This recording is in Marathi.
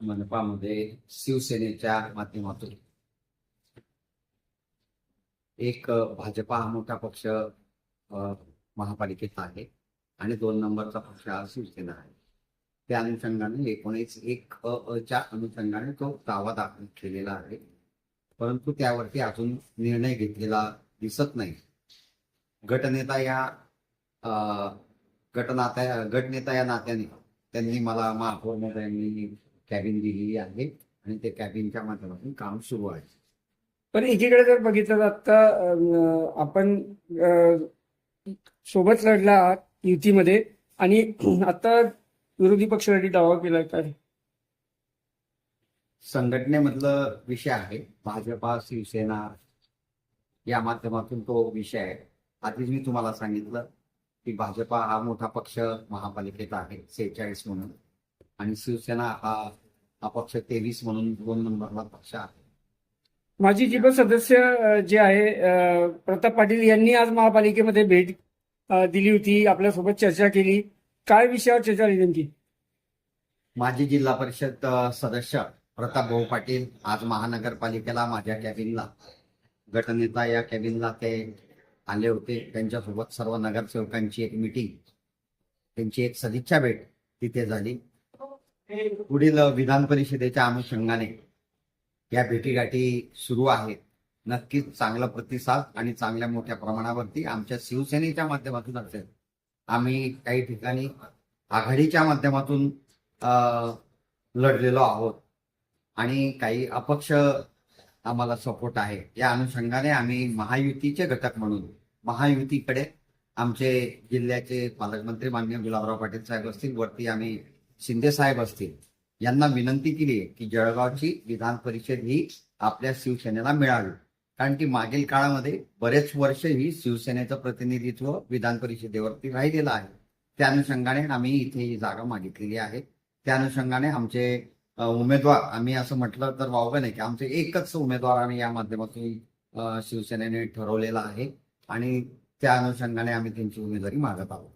मनपामध्ये शिवसेनेच्या माध्यमातून एक भाजपा हा मोठा पक्ष महापालिकेत आहे आणि 2 नंबरचा पक्ष हा शिवसेना आहे. त्या अनुषंगाने 19(1)च्या अनुषंगाने तो दावा दाखल केलेला आहे, परंतु त्यावरती अजून निर्णय घेतलेला दिसत नाही. गटनेता या गटनेता या नात्याने त्यांनी मला महापौर यांनी कॅबिन दिलेली आहे आणि त्या कॅबिनच्या माध्यमातून काम सुरू आहे. पण एकीकडे जर बघितलं तर आता आपण सोबत लढला आहात युतीमध्ये आणि आता विरोधी पक्षासाठी दावा केलाय काय? संघटनेमधलं विषय आहे. भाजपा शिवसेना या माध्यमातून तो विषय आहे. आधीच मी तुम्हाला सांगितलं की भाजपा हा मोठा पक्ष महापालिकेत आहे 46 म्हणून, आणि शिवसेना हा पक्ष 23 म्हणून 2 नंबरला पक्ष आहे. माजी जिल्हा सदस्य जे आहे प्रताप पाटील यांनी आज महापालिकेमध्ये भेट दिली होती, आपल्यासोबत चर्चा केली. काय विषयावर चर्चा झाली नेमकी? माजी जिल्हा परिषद सदस्य प्रताप भाऊ पाटील आज महानगरपालिकेला माझ्या कॅबिनला, गटनेता या कॅबिनला ते आले होते. त्यांच्यासोबत सर्व नगरसेवकांची एक मीटिंग, त्यांची एक सदिच्छा भेट तिथे झाली. पुढील विधान परिषदेच्या अनुषंगाने या भेटीगाठी सुरू आहेत. नक्कीच चांगला प्रतिसाद आणि चांगल्या मोठ्या प्रमाणावरती आमच्या शिवसेनेच्या माध्यमातून असेल. आम्ही काही ठिकाणी आघाडीच्या माध्यमातून लढलेलो आहोत आणि काही अपक्ष आम्हाला सपोर्ट आहे. या अनुषंगाने आम्ही महायुतीचे घटक म्हणून महायुतीकडे आमचे जिल्ह्याचे पालकमंत्री माननीय गुलाबराव पाटील साहेब असतील, वरती आम्ही शिंदे साहेब असतील, यांना विनंती केली आहे की जळगावची विधान परिषद ही आपल्या शिवसेनेला मिळावी. कारण की मागील काळामध्ये बरेच वर्ष ही शिवसेनेचं प्रतिनिधित्व विधान परिषदेवरती राहिलेलं आहे. त्या अनुषंगाने आम्ही इथे ही जागा मागितलेली आहे. त्या अनुषंगाने आमचे उमेदवार, आम्ही असं म्हटलं तर वावगं नाही की आमचे एकच उमेदवार आम्ही या माध्यमातून शिवसेनेने ठरवलेला आहे आणि त्या अनुषंगाने आम्ही त्यांची उमेदवारी मागत आहोत.